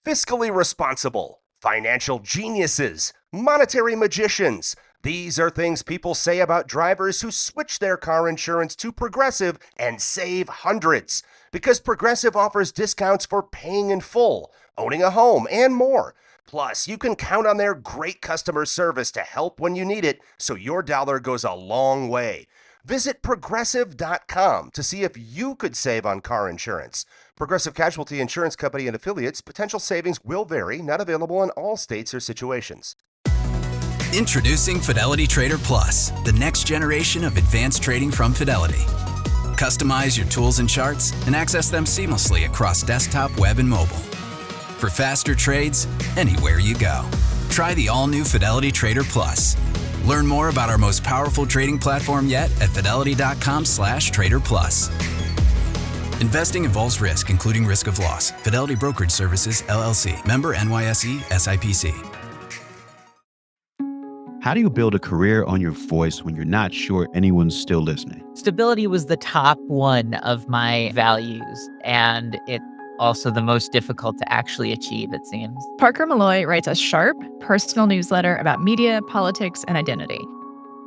fiscally responsible, financial geniuses, monetary magicians. These are things people say about drivers who switch their car insurance to Progressive and save hundreds. Because Progressive offers discounts for paying in full, owning a home, and more. Plus, you can count on their great customer service to help when you need it, so your dollar goes a long way. Visit Progressive.com to see if you could save on car insurance. Progressive Casualty Insurance Company and Affiliates. Potential savings will vary. Not available in all states or situations. Introducing Fidelity Trader Plus, the next generation of advanced trading from Fidelity. Customize your tools and charts and access them seamlessly across desktop, web, and mobile. For faster trades, anywhere you go. Try the all-new Fidelity Trader Plus. Learn more about our most powerful trading platform yet at fidelity.com/trader plus. Investing involves risk, including risk of loss. Fidelity Brokerage Services, LLC. Member NYSE, SIPC. How do you build a career on your voice when you're not sure anyone's still listening? Stability was the top one of my values, and it's also the most difficult to actually achieve, it seems. Parker Molloy writes a sharp, personal newsletter about media, politics, and identity.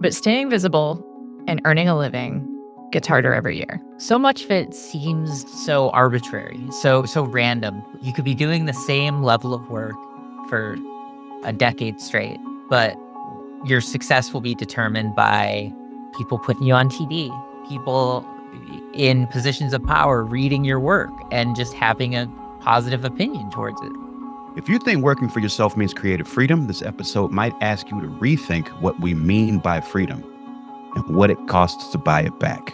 But staying visible and earning a living gets harder every year. So much of it seems so arbitrary, so random. You could be doing the same level of work for a decade straight, but your success will be determined by people putting you on TV, people in positions of power reading your work and just having a positive opinion towards it. If you think working for yourself means creative freedom, this episode might ask you to rethink what we mean by freedom and what it costs to buy it back.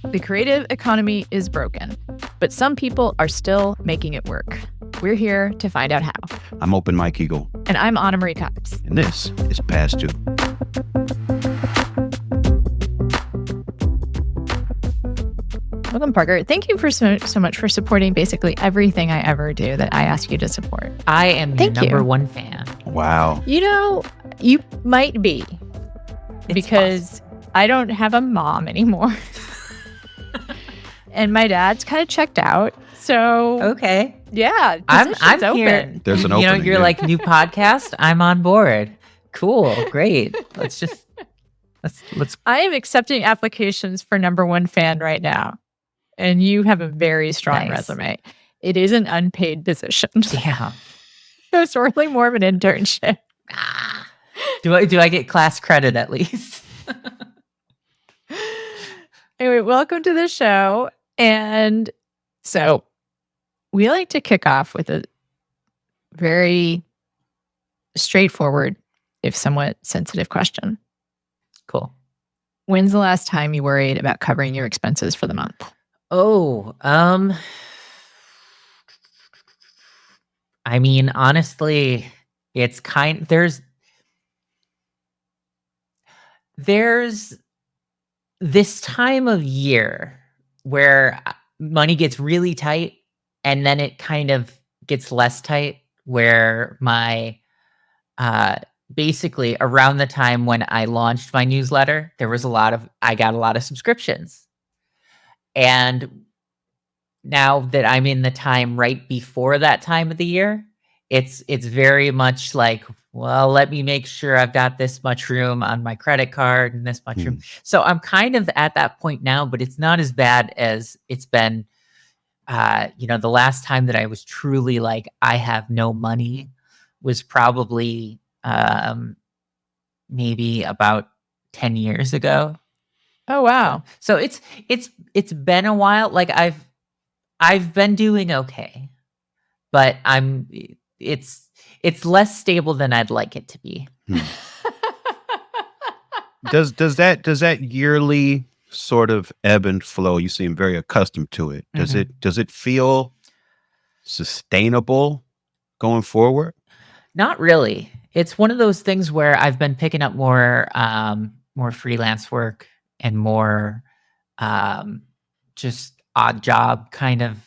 The creative economy is broken, but some people are still making it work. We're here to find out how. I'm Open Mike Eagle. And I'm Anna Marie Cox. And this is Past Due. Welcome, Parker. Thank you for so much for supporting basically everything I ever do that I ask you to support. I am your number one fan. Wow. You know, you might be. Because I don't have a mom anymore. And my dad's kind of checked out. So okay. Yeah. I'm open. here. There's an opening. You're like, new podcast. I'm on board. Cool. Great. Let's I am accepting applications for number one fan right now. And you have a very strong resume. It is an unpaid position. Yeah. It's really more of an internship. Do I get class credit at least? Anyway, welcome to the show. And so we like to kick off with a very straightforward, if somewhat sensitive question. Cool. When's the last time you worried about covering your expenses for the month? Oh, I mean, honestly, it's there's this time of year where money gets really tight and then it kind of gets less tight, where my basically around the time when I launched my newsletter, I got a lot of subscriptions. And now that I'm in the time right before that time of the year, it's very much like, well, let me make sure I've got this much room on my credit card and this much room. So I'm kind of at that point now, but it's not as bad as it's been. The last time that I was truly like, I have no money was probably maybe about 10 years ago. Oh, wow. So it's been a while. Like I've been doing okay, but it's less stable than I'd like it to be. Does that yearly sort of ebb and flow? You seem very accustomed to it. Does it feel sustainable going forward? Not really. It's one of those things where I've been picking up more freelance work and more just odd job kind of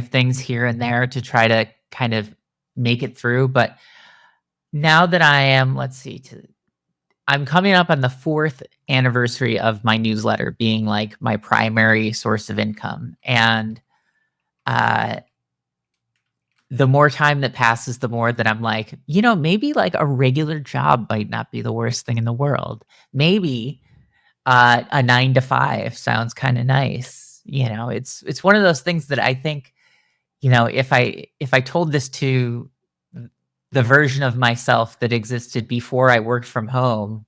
things here and there to try to kind of make it through. But now that I am, I'm coming up on the 4th anniversary of my newsletter being like my primary source of income. And the more time that passes, the more that I'm like, maybe like a regular job might not be the worst thing in the world. Maybe a 9 to 5 sounds kind of nice. It's one of those things that I think, if I told this to the version of myself that existed before I worked from home,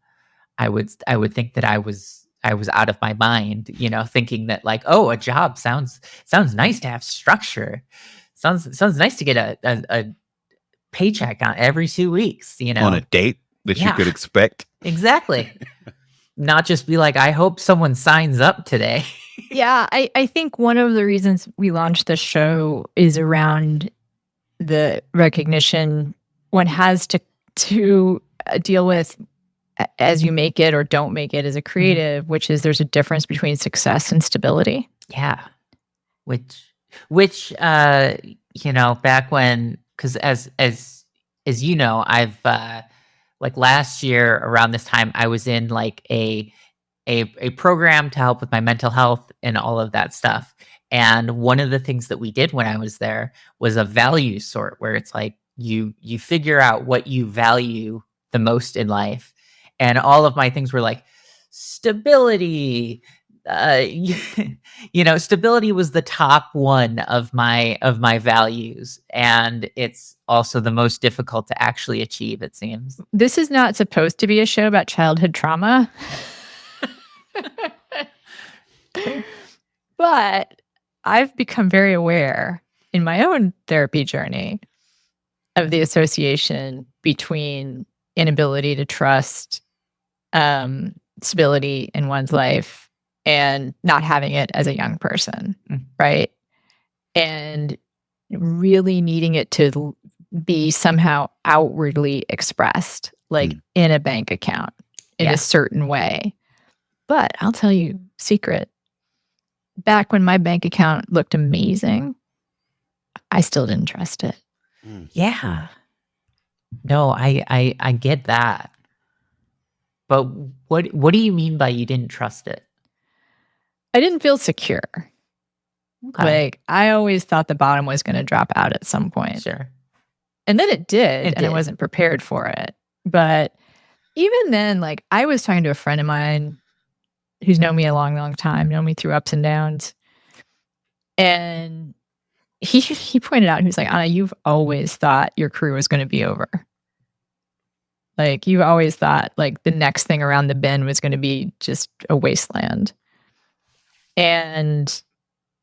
I would think that I was out of my mind, thinking that like, oh, a job sounds nice to have structure. Sounds nice to get a paycheck on every 2 weeks, On a date that you Yeah. could expect. Exactly. Not just be like, I hope someone signs up today. Yeah, I think one of the reasons we launched this show is around the recognition one has to deal with as you make it or don't make it as a creative, which is there's a difference between success and stability. Yeah. Which back when, because as I've like last year around this time, I was in like a program to help with my mental health and all of that stuff. And one of the things that we did when I was there was a value sort, where it's like you figure out what you value the most in life. And all of my things were like stability. Stability was the top one of my values, and it's also the most difficult to actually achieve, it seems. This is not supposed to be a show about childhood trauma. But I've become very aware in my own therapy journey of the association between inability to trust stability in one's life and not having it as a young person, right? And really needing it to be somehow outwardly expressed, like in a bank account in a certain way. But I'll tell you, secret, back when my bank account looked amazing, I still didn't trust it. Yeah. No, I get that. But what do you mean by you didn't trust it? I didn't feel secure. Okay. Like, I always thought the bottom was going to drop out at some point. Sure. And then it did, It and I did. wasn't prepared for it. But even then, like, I was talking to a friend of mine who's known me a long, long time, known me through ups and downs. And he pointed out, he was like, Anna, you've always thought your career was going to be over. Like, you always thought like the next thing around the bend was going to be just a wasteland. And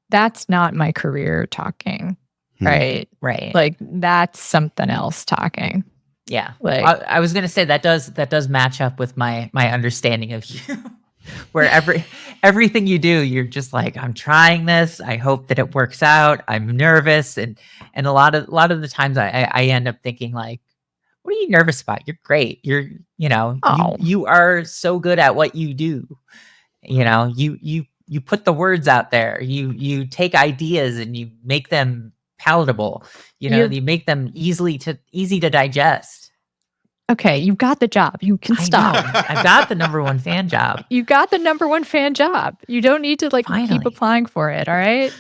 that's not my career talking, right? Right. Like, that's something else talking. Yeah. Like, I was gonna say that does match up with my understanding of you. Where everything you do, you're just like, I'm trying this. I hope that it works out. I'm nervous, and a lot of the times I end up thinking like, what are you nervous about? You're great. You're you are so good at what you do. You put the words out there. You take ideas and you make them palatable. You make them easy to digest. okay, you've got the job. You can stop. I've got the #1 fan job. You got the #1 fan job. You don't need to like Finally. keep applying for it. All right.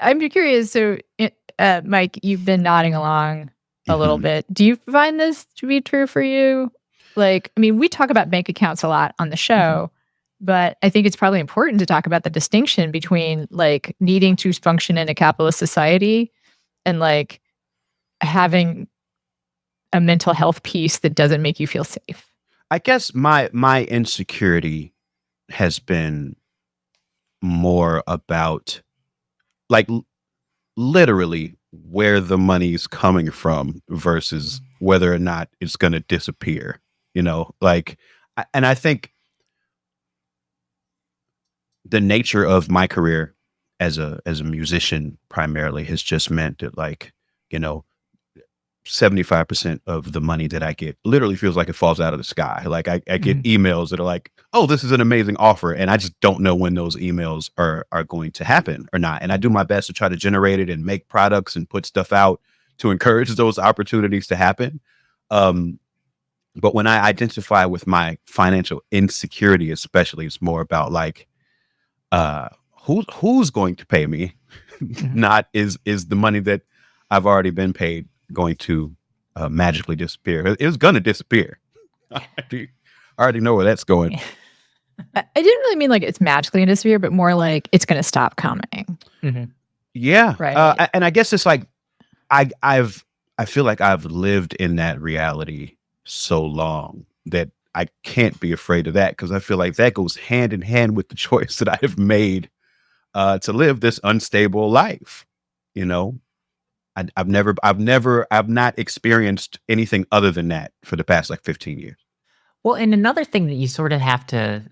I'm curious. So, Mike, you've been nodding along a little bit. Do you find this to be true for you? Like, I mean, we talk about bank accounts a lot on the show, but I think it's probably important to talk about the distinction between like needing to function in a capitalist society and like having a mental health piece that doesn't make you feel safe. I guess my insecurity has been more about like literally where the money's coming from versus whether or not it's going to disappear, like, and I think the nature of my career as a musician primarily has just meant that, like, 75% of the money that I get literally feels like it falls out of the sky. Like, I get emails that are like, oh, this is an amazing offer. And I just don't know when those emails are going to happen or not. And I do my best to try to generate it and make products and put stuff out to encourage those opportunities to happen. But when I identify with my financial insecurity, especially, it's more about like, who's going to pay me? not is the money that I've already been paid going to magically disappear. It's going to disappear. I already know where that's going. I didn't really mean like it's magically going to disappear, but more like it's going to stop coming. Yeah. Right. And I guess it's like I feel like I've lived in that reality so long that I can't be afraid of that, because I feel like that goes hand in hand with the choice that I have made to live this unstable life. You know, I've not experienced anything other than that for the past like 15 years. Well, and another thing that you sort of have to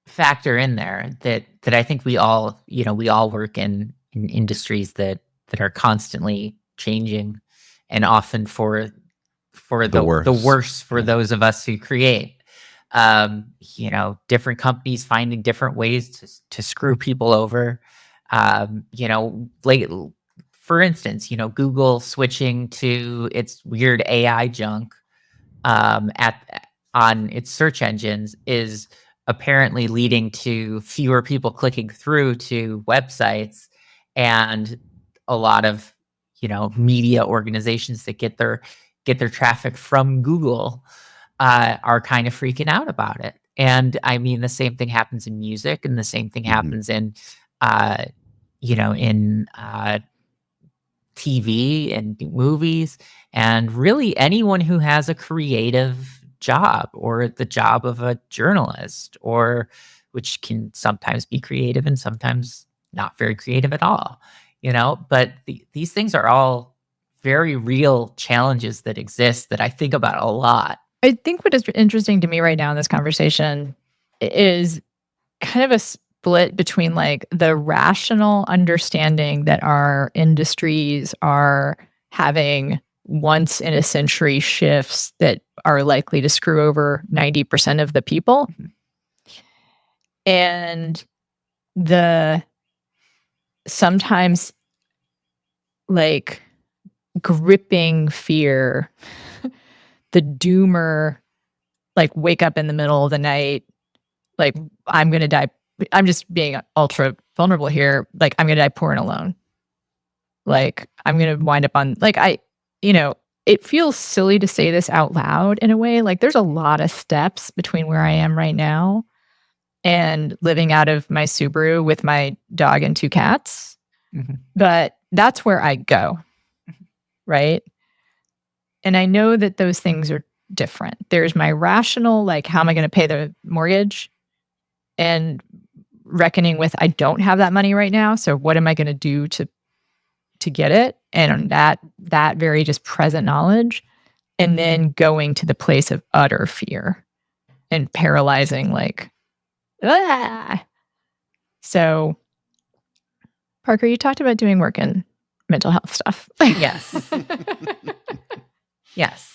factor in there that I think we all work in industries that are constantly changing, and often for the worse. worse for those of us who create. Different companies finding different ways to screw people over. Like for instance, Google switching to its weird AI junk on its search engines is apparently leading to fewer people clicking through to websites, and a lot of media organizations that get their traffic from Google are kind of freaking out about it. And I mean, the same thing happens in music, and the same thing happens in in TV and movies, and really anyone who has a creative job, or the job of a journalist, or which can sometimes be creative and sometimes not very creative at all. But these things are all very real challenges that exist that I think about a lot. I think what is interesting to me right now in this conversation is kind of a split between like the rational understanding that our industries are having once in a century shifts that are likely to screw over 90% of the people, and the sometimes like gripping fear, the doomer, like wake up in the middle of the night, like I'm going to die. I'm just being ultra vulnerable here. Like I'm going to die poor and alone. Like I'm going to wind up on like it feels silly to say this out loud in a way. Like there's a lot of steps between where I am right now and living out of my Subaru with my dog and 2 cats. But that's where I go. Right. And I know that those things are different. There's my rational, like, how am I going to pay the mortgage? And reckoning with, I don't have that money right now. So what am I going to do to get it? And that very just present knowledge. And then going to the place of utter fear and paralyzing, like, ah. So, Parker, you talked about doing work in mental health stuff. Yes. Yes.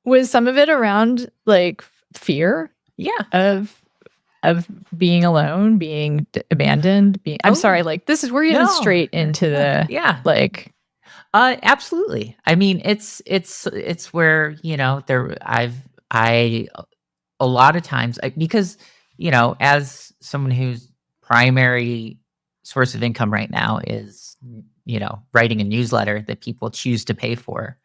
Was some of it around like fear? Yeah. Of being alone, being abandoned, I'm sorry, like this is we're getting straight into the like absolutely. I mean, it's where, I a lot of times, because, as someone whose primary source of income right now is, writing a newsletter that people choose to pay for.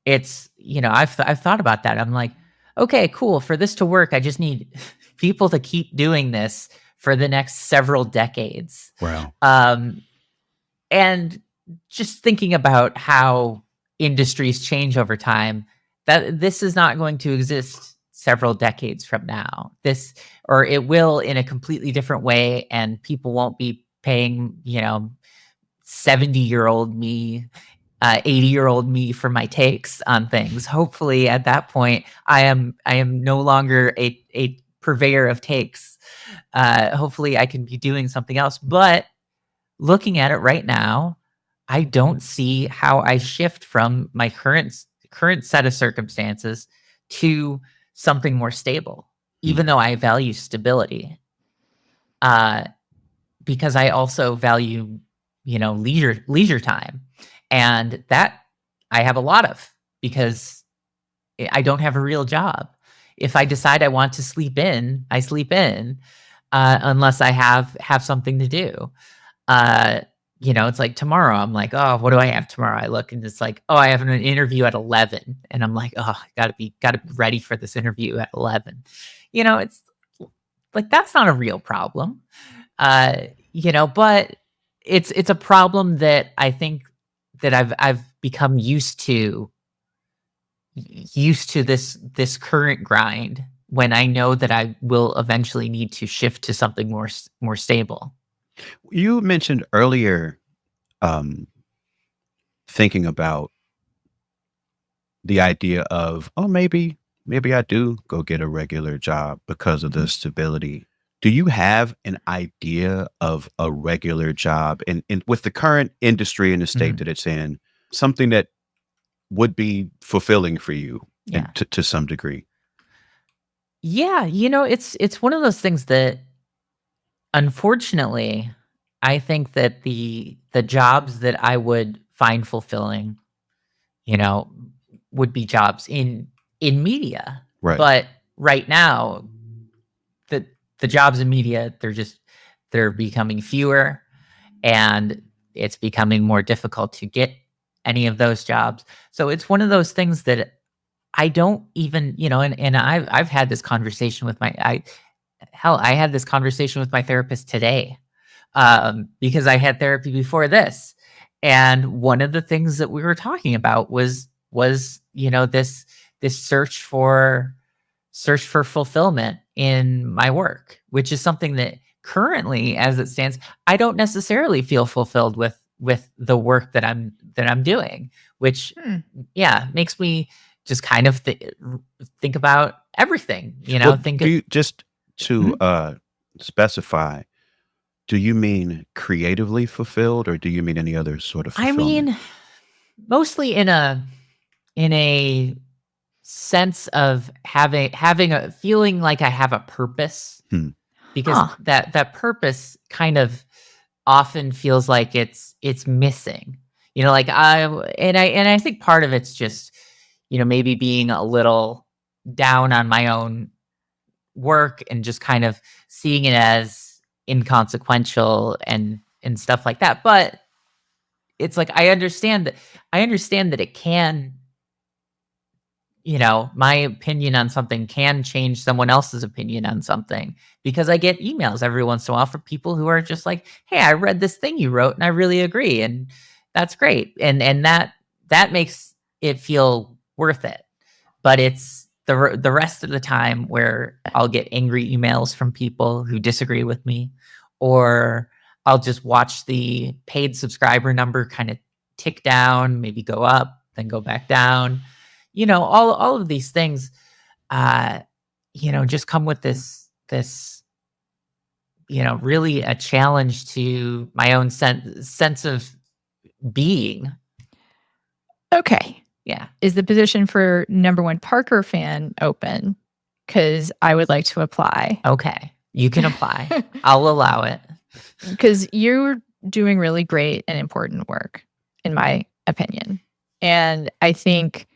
It's, I've thought about that. I'm like, okay, cool. For this to work, I just need people to keep doing this for the next several decades. Wow. And just thinking about how industries change over time, that this is not going to exist several decades from now. Or it will in a completely different way, and people won't be paying, 70-year-old me, 80-year-old me for my takes on things. Hopefully at that point, I am no longer a purveyor of takes. Hopefully I can be doing something else. But looking at it right now, I don't see how I shift from my current set of circumstances to something more stable, even though I value stability. Because I also value, leisure time. And that I have a lot of, because I don't have a real job. If I decide I want to sleep in, I sleep in. unless I have something to do. It's like tomorrow. I'm like, oh, what do I have tomorrow? I look and it's like, oh, I have an interview at 11, and I'm like, oh, gotta be ready for this interview at 11. It's like that's not a real problem. But it's a problem that I think that I've become used to this current grind when I know that I will eventually need to shift to something more stable. You mentioned earlier thinking about the idea of, oh, maybe I do go get a regular job because of the stability. Do you have an idea of a regular job and with the current industry and the state Mhm. that it's in, something that would be fulfilling for you Yeah. to some degree? Yeah, it's one of those things that unfortunately I think that the jobs that I would find fulfilling, you know, would be jobs in media. Right. But right now, the the jobs in media, they're becoming fewer, and it's becoming more difficult to get any of those jobs. So it's one of those things that I don't even, and I've had this conversation with I had this conversation with my therapist today, because I had therapy before this, and one of the things that we were talking about was this search for fulfillment in my work, which is something that currently, as it stands, I don't necessarily feel fulfilled with the work that I'm doing, which Hmm. makes me just kind of think about everything, Well, think do it. you just to specify, do you mean creatively fulfilled or do you mean any other sort of I fulfillment? mean, mostly in a sense of having a feeling like I have a purpose, Hmm. because Huh. that purpose kind of often feels like it's missing. Like I think part of it's just, maybe being a little down on my own work and just kind of seeing it as inconsequential and stuff like that. But it's like I understand that it can, my opinion on something can change someone else's opinion on something, because I get emails every once in a while from people who are just like, "Hey, I read this thing you wrote and I really agree." And that's great. And that makes it feel worth it. But it's the rest of the time where I'll get angry emails from people who disagree with me, or I'll just watch the paid subscriber number kind of tick down, maybe go up, then go back down. All of these things, uh, just come with this, really a challenge to my own sense of being. Okay. Yeah. Is the position for number one Parker fan open? Because I would like to apply. Okay. You can apply. I'll allow it. Because you're doing really great and important work, in my opinion. And I think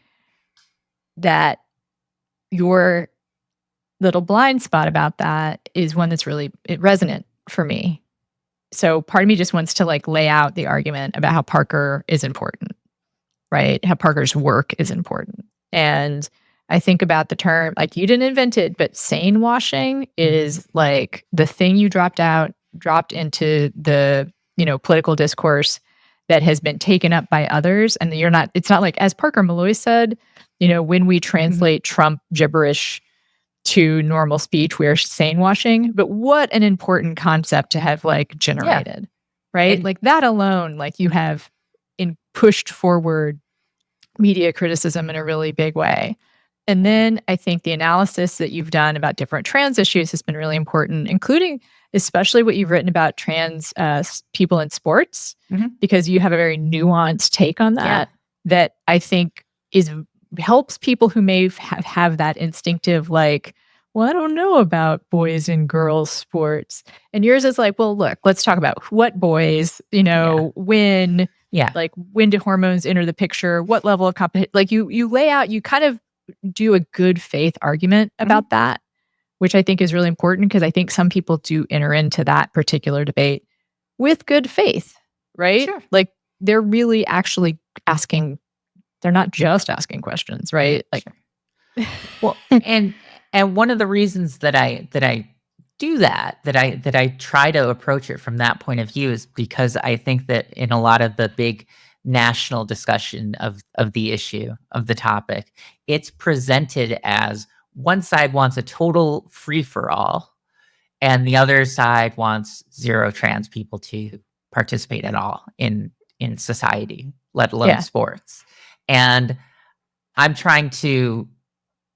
that your little blind spot about that is one that's really resonant for me. So part of me just wants to like lay out the argument about how Parker is important, right? How Parker's work is important. And I think about the term, like you didn't invent it, but sane washing is like the thing you dropped into the, political discourse that has been taken up by others. And it's not like, as Parker Molloy said, when we translate Trump gibberish to normal speech, we're sane washing. But what an important concept to have like generated, right? And- like that alone, like you have pushed forward media criticism in a really big way. And then I think the analysis that you've done about different trans issues has been really important, including especially what you've written about trans people in sports, because you have a very nuanced take on that, that I think helps people who may have that instinctive, like, well, I don't know about boys and girls sports. And yours is like, well, look, let's talk about what boys, when, like when do hormones enter the picture? What level of competition? Like you lay out, you kind of do a good faith argument about that, which I think is really important because I think some people do enter into that particular debate with good faith, right? Sure. Like they're really actually asking, they're not just asking questions, right? Like, well, and one of the reasons that I do that I try to approach it from that point of view is because I think that in a lot of the big national discussion of the issue, of the topic, it's presented as one side wants a total free for all and the other side wants zero trans people to participate at all in society, let alone sports. And I'm trying to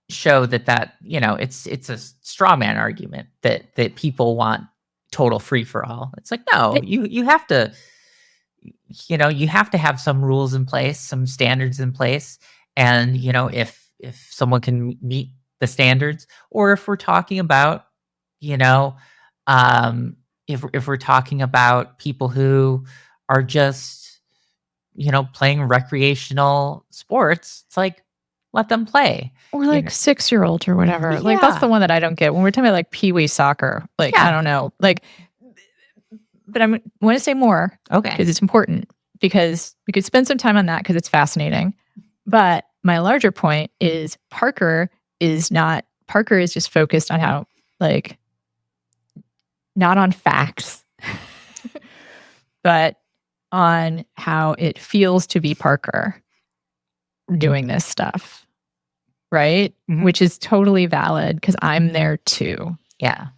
show that it's a straw man argument that people want total free for all. It's like, no, you have to, you have to have some rules in place, some standards in place. And, if someone can meet the standards, or if we're talking about, if we're talking about people who are just, playing recreational sports, it's like, let them play. Or like 6-year-olds or whatever. Like that's the one that I don't get when we're talking about like pee-wee soccer. Like, I don't know. Like, but I want to say more. Okay. Because it's important, because we could spend some time on that because it's fascinating. But my larger point is Parker is just focused on how, like, not on facts, but on how it feels to be Parker doing this stuff. Right? Mm-hmm. Which is totally valid because I'm there too. Yeah.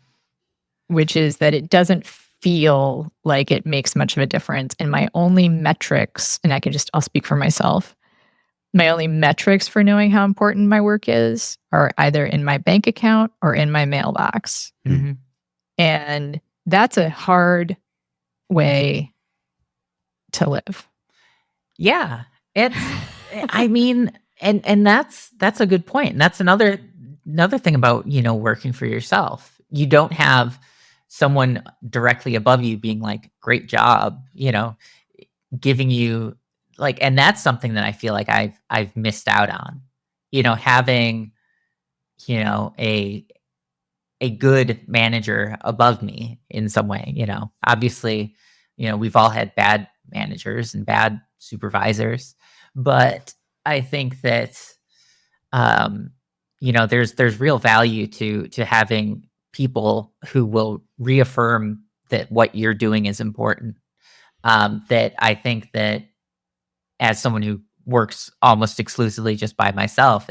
Which is that it doesn't feel like it makes much of a difference. And my only metrics, and I'll speak for myself, my only metrics for knowing how important my work is are either in my bank account or in my mailbox. Mm-hmm. And that's a hard way to live. Yeah. It's, I mean, and that's a good point. And that's another thing about, working for yourself. You don't have someone directly above you being like, great job, giving you like, and that's something that I feel like I've missed out on, having, a good manager above me in some way. Obviously, we've all had bad managers and bad supervisors, but I think that, there's real value to having people who will reaffirm that what you're doing is important. That I think that as someone who works almost exclusively just by myself,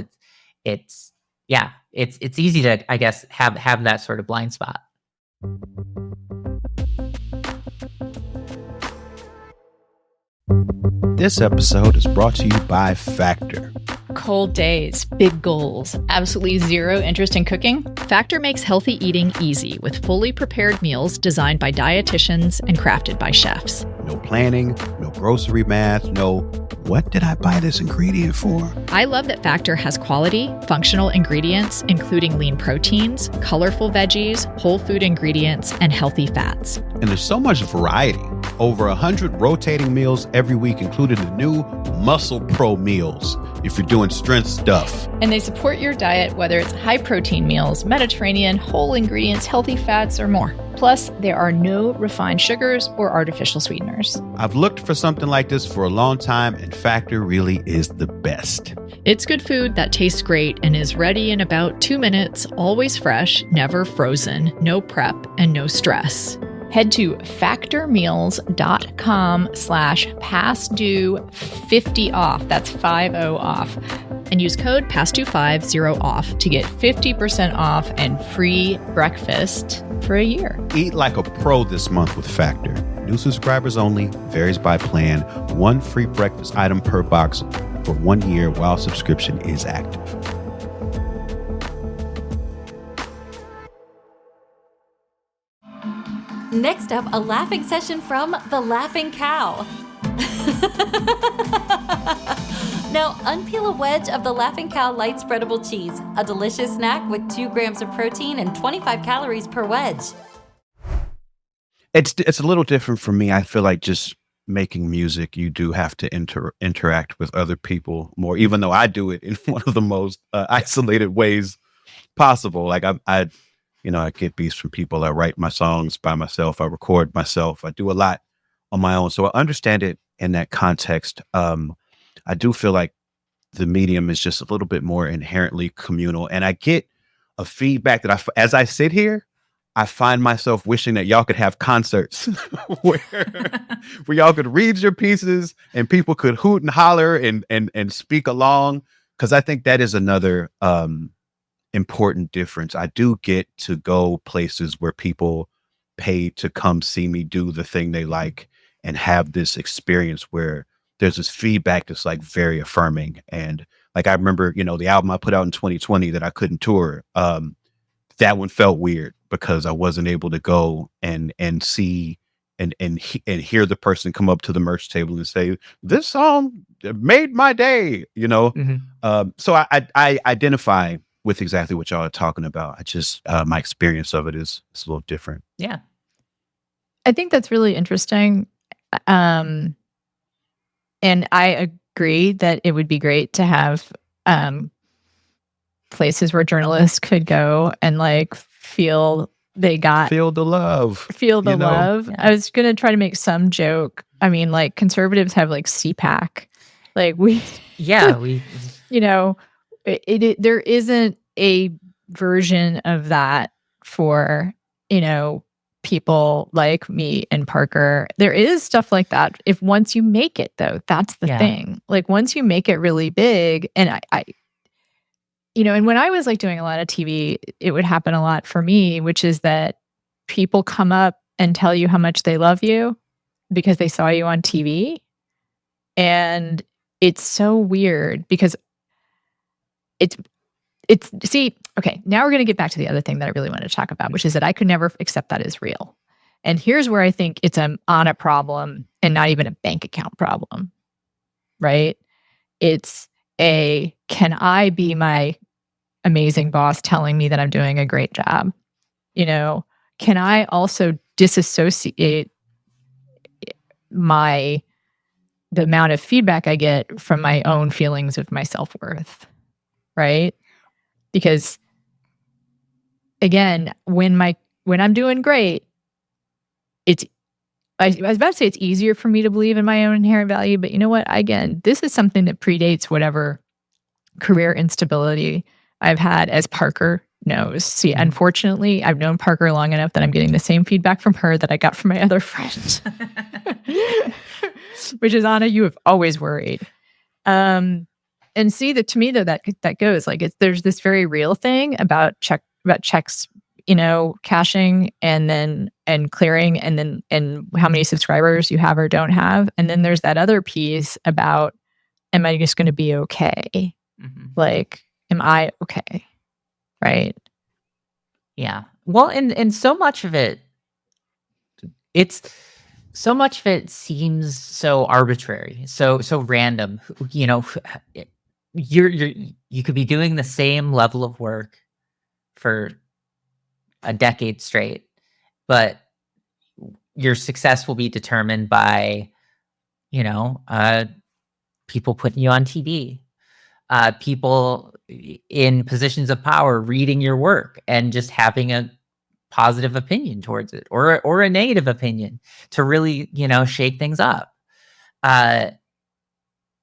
it's easy to, I guess, have that sort of blind spot. This episode is brought to you by Factor. Cold days, big goals, absolutely zero interest in cooking? Factor makes healthy eating easy with fully prepared meals designed by dietitians and crafted by chefs. No planning, no grocery math, no what did I buy this ingredient for? I love that Factor has quality, functional ingredients, including lean proteins, colorful veggies, whole food ingredients, and healthy fats. And there's so much variety. Over 100 rotating meals every week, including the new Muscle Pro meals, if you're doing strength stuff. And they support your diet, whether it's high protein meals, Mediterranean, whole ingredients, healthy fats, or more. Plus, there are no refined sugars or artificial sweeteners. I've looked for something like this for a long time, and Factor really is the best. It's good food that tastes great and is ready in about 2 minutes, always fresh, never frozen, no prep, and no stress. Head to factormeals.com/pastdue50off. That's 50 off. And use code PASTDUE50OFF to get 50% off and free breakfast for a year. Eat like a pro this month with Factor. New subscribers only, varies by plan, 1 free breakfast item per box for 1 year while subscription is active. Next up, a laughing session from The Laughing Cow. Now, unpeel a wedge of The Laughing Cow light spreadable cheese, a delicious snack with 2 grams of protein and 25 calories per wedge. It's a little different for me. I feel like just making music, you do have to interact with other people more, even though I do it in one of the most isolated ways possible. Like I I get beats from people. I write my songs by myself. I record myself. I do a lot on my own. So I understand it in that context. I do feel like the medium is just a little bit more inherently communal. And I get a feedback that as I sit here, I find myself wishing that y'all could have concerts where, where y'all could read your pieces and people could hoot and holler and speak along. Cause I think that is another, important difference. I do get to go places where people pay to come see me do the thing they like and have this experience where there's this feedback that's like very affirming. And like I remember, the album I put out in 2020 that I couldn't tour. That one felt weird because I wasn't able to go and see and hear the person come up to the merch table and say, "This song made my day," So I identify with exactly what y'all are talking about. I just my experience of it is a little different. Yeah. I think that's really interesting. And I agree that it would be great to have places where journalists could go and like feel they got Feel the love. feel the love. Yeah. I was gonna try to make some joke. I mean, like conservatives have like CPAC. Like we Yeah, we there isn't a version of that for, people like me and Parker. There is stuff like that. If once you make it though, that's the Yeah. thing. Like once you make it really big, and I and when I was like doing a lot of TV, it would happen a lot for me, which is that people come up and tell you how much they love you because they saw you on TV. And it's so weird because it's see, okay, now we're going to get back to the other thing that I really want to talk about, which is that I could never accept that as real. And here's where I think it's on a problem and not even a bank account problem, right? It's can I be my amazing boss telling me that I'm doing a great job? Can I also disassociate the amount of feedback I get from my own feelings of my self-worth, right? Because again, when I'm doing great, I was about to say it's easier for me to believe in my own inherent value, but you know what? Again, this is something that predates whatever career instability I've had, as Parker knows. See, unfortunately, I've known Parker long enough that I'm getting the same feedback from her that I got from my other friends, which is, Anna, you have always worried. And see that to me though, that goes like there's this very real thing about checks, cashing and clearing and how many subscribers you have or don't have. And then there's that other piece about, am I just going to be okay? Like, am I okay? Right. Yeah. Well, and so much of it seems so arbitrary, so random. You could be doing the same level of work for a decade straight, but your success will be determined by, people putting you on TV, people in positions of power reading your work and just having a positive opinion towards it, or a negative opinion to really, shake things up. And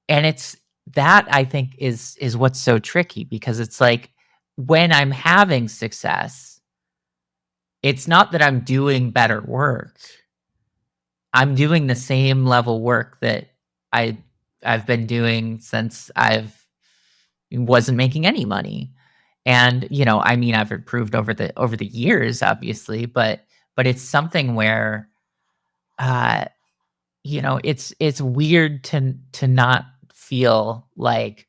it's that, I think, is what's so tricky, because it's like when I'm having success, it's not that I'm doing better work. I'm doing the same level work that I've been doing since wasn't making any money. And, I've improved over the years, obviously, but it's something where, it's weird to not feel like,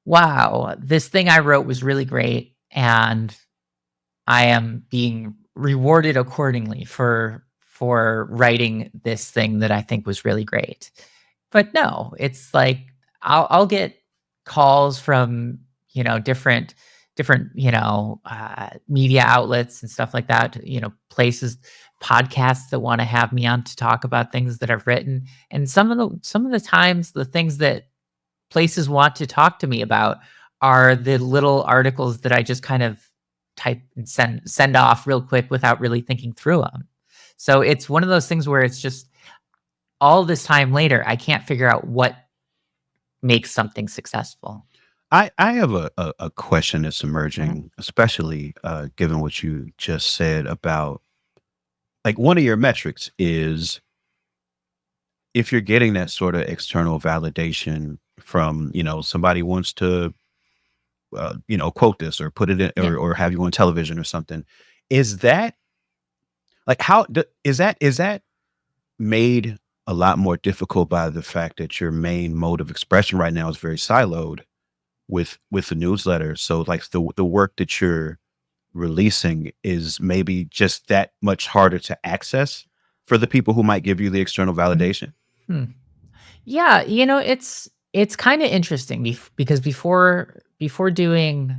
wow, this thing I wrote was really great, and I am being rewarded accordingly for writing this thing that I think was really great. But no, it's like I'll get calls from different media outlets and stuff like that, places, podcasts that want to have me on to talk about things that I've written. And some of the times, the things that places want to talk to me about are the little articles that I just kind of type and send off real quick without really thinking through them. So it's one of those things where it's just all this time later, I can't figure out what makes something successful. I have a question that's emerging, especially given what you just said about, like, one of your metrics is if you're getting that sort of external validation from, somebody wants to, quote this or put it in, Yeah. or have you on television or something. Is that like, is that made a lot more difficult by the fact that your main mode of expression right now is very siloed with the newsletter? So like the work that you're releasing is maybe just that much harder to access for the people who might give you the external validation. Hmm. Yeah, it's kind of interesting because before doing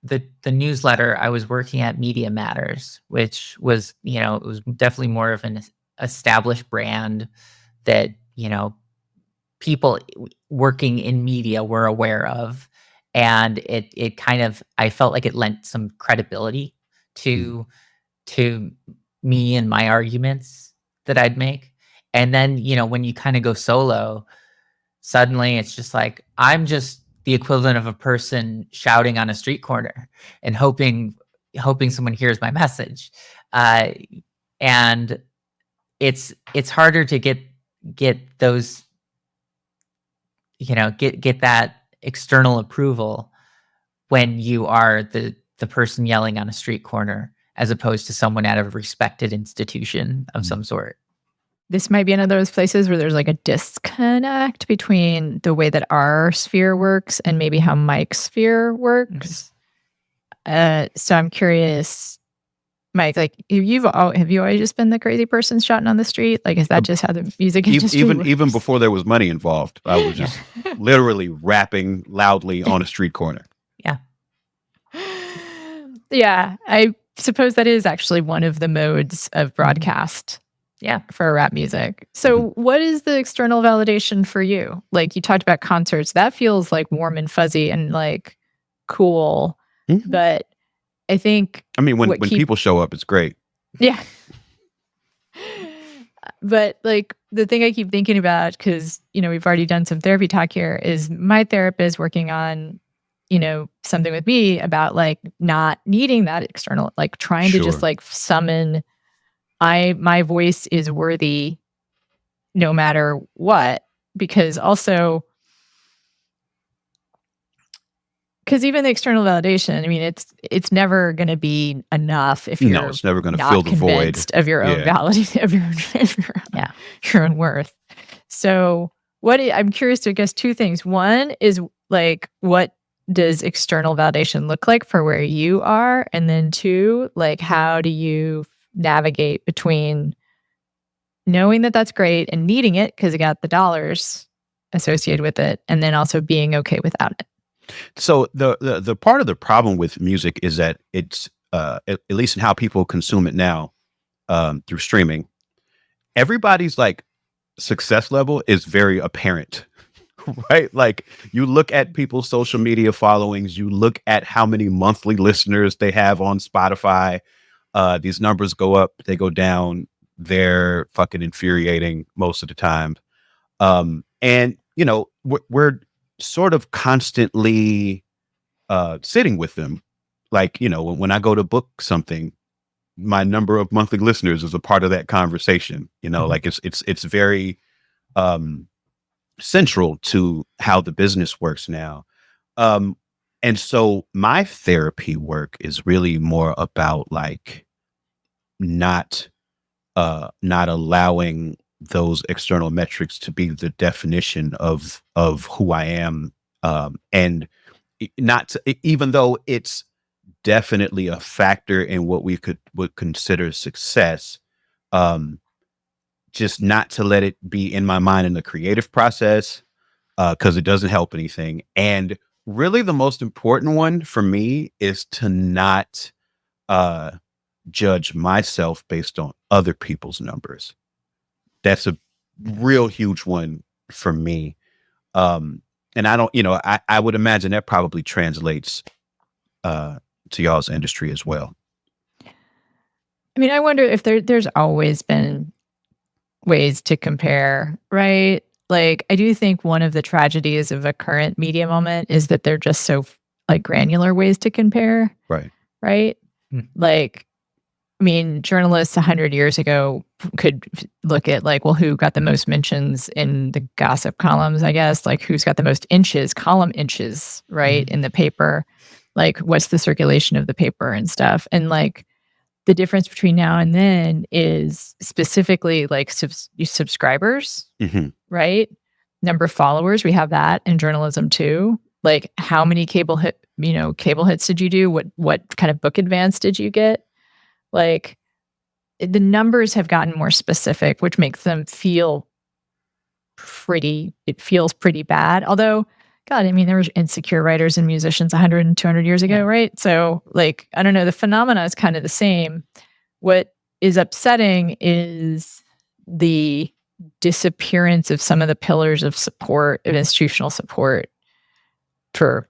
the newsletter, I was working at Media Matters, which was, it was definitely more of an established brand that, people working in media were aware of. And it kind of, I felt like it lent some credibility to to me and my arguments that I'd make. And then, when you kind of go solo, suddenly it's just like I'm just the equivalent of a person shouting on a street corner and hoping someone hears my message. And it's harder to get those, get that external approval when you are the person yelling on a street corner as opposed to someone at a respected institution of some sort. This might be another of those places where there's like a disconnect between the way that our sphere works and maybe how Mike's sphere works. So I'm curious, Mike, like have you always just been the crazy person shouting on the street? Like, is that just how the music industry works? Even before there was money involved, I was just literally rapping loudly on a street corner. Yeah. Yeah, I suppose that is actually one of the modes of broadcast. Yeah. For rap music. So what is the external validation for you? Like, you talked about concerts. That feels like warm and fuzzy and like cool. But I think when people show up, it's great. Yeah. But like the thing I keep thinking about, because we've already done some therapy talk here, is my therapist working on something with me about like not needing that external, like trying to just like summon my voice is worthy no matter what, because even the external validation, I mean, it's never going to be enough if you're it's never going to not fill the void convinced of your own validity, of your own worth. So I'm curious to guess two things. One is like, what does external validation look like for where you are? And then two, like, how do you navigate between knowing that that's great and needing it because it got the dollars associated with it, and then also being okay without it? So the part of the problem with music is that it's at least in how people consume it now, through streaming, everybody's like success level is very apparent. Right? Like, you look at people's social media followings, you look at how many monthly listeners they have on Spotify. These numbers go up, they go down. They're fucking infuriating most of the time. And we're sort of constantly sitting with them. Like, when I go to book something, my number of monthly listeners is a part of that conversation. Like it's very central to how the business works now. And so my therapy work is really more about like not allowing those external metrics to be the definition of who I am. And even though it's definitely a factor in what we would consider success, just not to let it be in my mind in the creative process, because it doesn't help anything. And really the most important one for me is to not judge myself based on other people's numbers. That's a real huge one for me. And I don't, I would imagine that probably translates to y'all's industry as well? I mean, I wonder if there's always been ways to compare, right? Like, I do think one of the tragedies of a current media moment is that they're just so like granular ways to compare, Right. right? Hmm. Like, I mean, journalists 100 years ago could look at like, well, who got the most mentions in the gossip columns, I guess, like who's got the most inches, column inches, right, in the paper, like what's the circulation of the paper and stuff. And like the difference between now and then is specifically like subscribers, Mhm. right? Number of followers, we have that in journalism too. Like how many cable hits did you do? What kind of book advance did you get? Like the numbers have gotten more specific, which makes them feel it feels pretty bad. Although, God, I mean, there were insecure writers and musicians 100 and 200 years ago, Yeah. right? So, like, I don't know, the phenomena is kind of the same. What is upsetting is the disappearance of some of the pillars of support, of institutional support for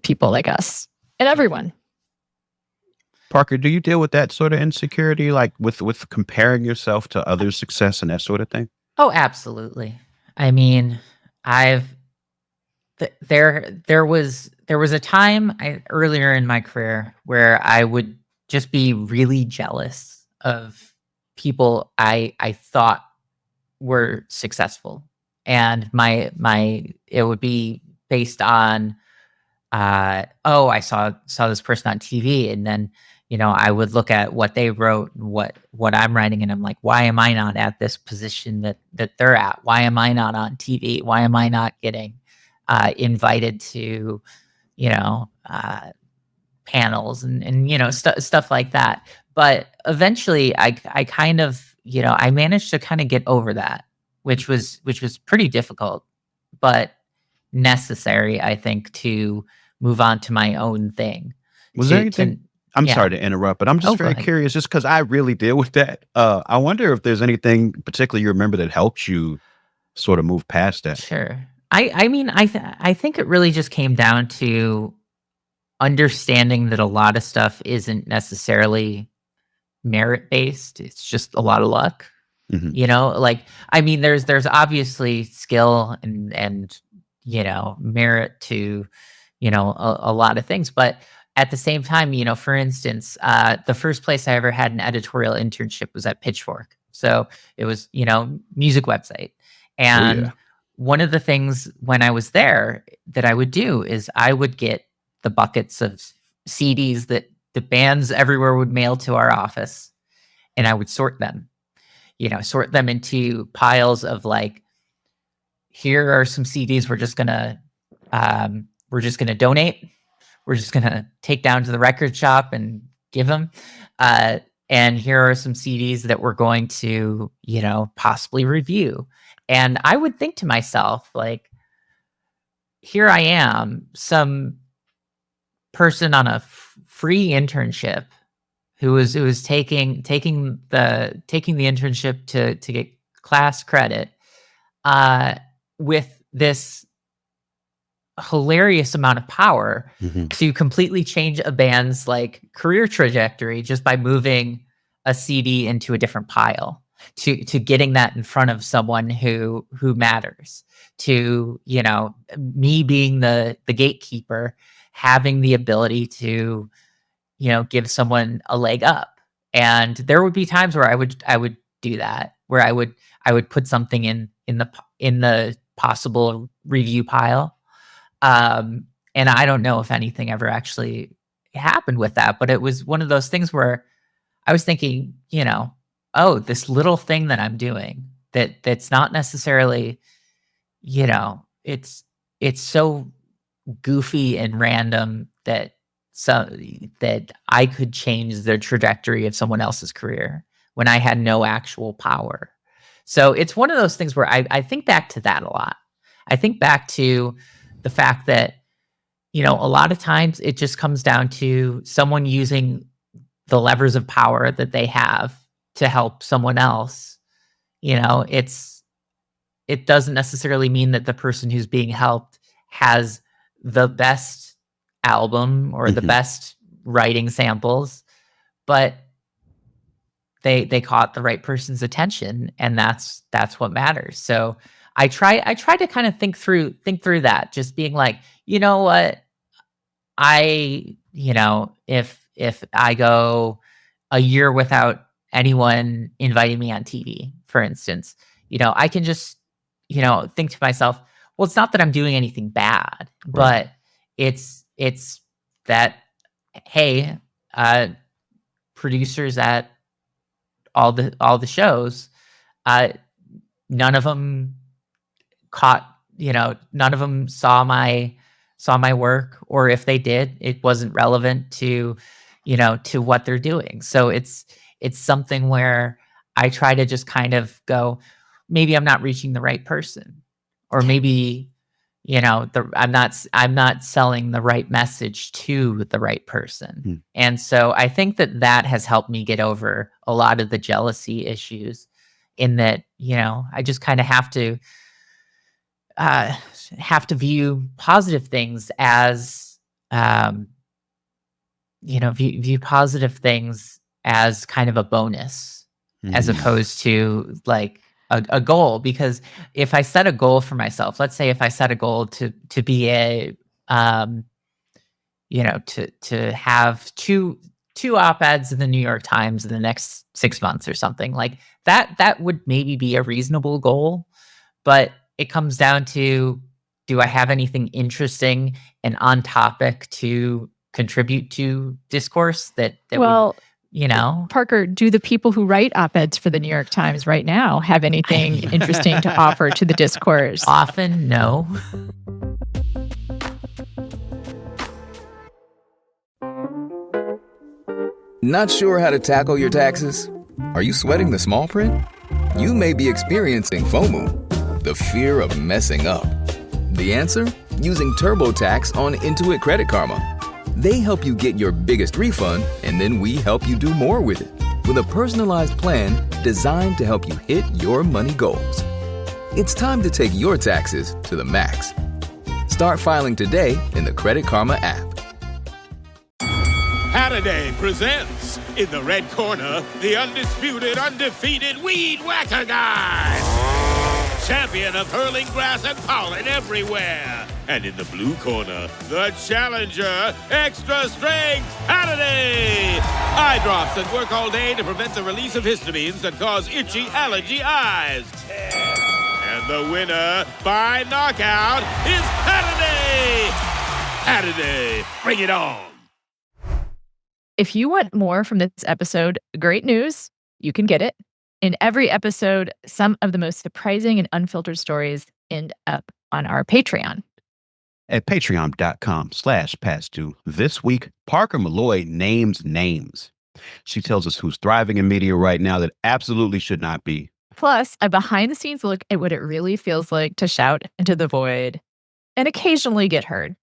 people like us and everyone. Parker, do you deal with that sort of insecurity, like with comparing yourself to others' success and that sort of thing? Oh, absolutely. I mean, I've there was a time earlier in my career where I would just be really jealous of people I thought were successful, and my it would be based on oh, I saw this person on TV, and then I would look at what they wrote and what I'm writing, and I'm like, why am I not at this position that they're at? Why am I not on TV? Why am I not getting invited to panels and stuff like that? But eventually, I kind of I managed to kind of get over that, which was pretty difficult, but necessary, I think, to move on to my own thing. Was there To anything I'm Yeah. sorry to interrupt, but I'm just Oh, go very ahead. curious just because I really deal with that. I wonder if there's anything particularly you remember that helped you sort of move past that. Sure. I mean, I think it really just came down to understanding that a lot of stuff isn't necessarily merit based. It's just a lot of luck. Mhm. Like, I mean, there's obviously skill and merit to a lot of things, but at the same time, for instance, the first place I ever had an editorial internship was at Pitchfork. So it was music website. Oh, And yeah. one of the things when I was there that I would do is I would get the buckets of CDs that the bands everywhere would mail to our office, and I would sort them into piles of like, here are some CDs we're just gonna donate. We're just gonna take down to the record shop and give them. And here are some CDs that we're going to, possibly review. And I would think to myself, like, here I am, some person on a free internship who was taking the internship to get class credit, uh, with this hilarious amount of power Mhm. to completely change a band's like career trajectory just by moving a CD into a different pile, to getting that in front of someone who matters, to me being the gatekeeper, having the ability to give someone a leg up. And there would be times where I would do that, where I would put something in the possible review pile. And I don't know if anything ever actually happened with that, but it was one of those things where I was thinking, oh, this little thing that I'm doing that's not necessarily, it's so goofy and random that I could change the trajectory of someone else's career when I had no actual power. So it's one of those things where I think back to that a lot. I think back to the fact that, a lot of times it just comes down to someone using the levers of power that they have to help someone else. It doesn't necessarily mean that the person who's being helped has the best album or the Mhm. best writing samples, but they caught the right person's attention, and that's what matters. So I try to kind of think through that, just being like, you know what, if I go a year without anyone inviting me on TV, for instance, I can just, think to myself, well, it's not that I'm doing anything bad, but it's that, hey, producers at all the shows, none of them none of them saw my work, or if they did, it wasn't relevant to what they're doing. So it's something where I try to just kind of go, maybe I'm not reaching the right person, or maybe I'm not selling the right message to the right person. And so I think that has helped me get over a lot of the jealousy issues, in that I just kind of have to view positive things as view positive things as kind of a bonus, as opposed to like a goal. Because if I set a goal for myself, let's say if I set a goal to be to have two op-eds in the New York Times in the next 6 months or something like that would maybe be a reasonable goal. But it comes down to, do I have anything interesting and on topic to contribute to discourse that would, Parker, do the people who write op-eds for the New York Times right now have anything interesting to offer to the discourse? Often, no. Not sure how to tackle your taxes? Are you sweating the small print? You may be experiencing FOMO, the fear of messing up. The answer? Using TurboTax on Intuit Credit Karma. They help you get your biggest refund, and then we help you do more with it, with a personalized plan designed to help you hit your money goals. It's time to take your taxes to the max. Start filing today in the Credit Karma app. Halliday presents, in the red corner, the undisputed, undefeated Weed Whacker Guy. Champion of hurling grass and pollen everywhere. And in the blue corner, the challenger, extra strength Halliday. Eye drops that work all day to prevent the release of histamines that cause itchy allergy eyes. And the winner by knockout is Halliday. Halliday, bring it on. If you want more from this episode, great news, you can get it. In every episode, some of the most surprising and unfiltered stories end up on our Patreon. At patreon.com/pastdue, this week, Parker Molloy names names. She tells us who's thriving in media right now that absolutely should not be. Plus, a behind-the-scenes look at what it really feels like to shout into the void and occasionally get heard.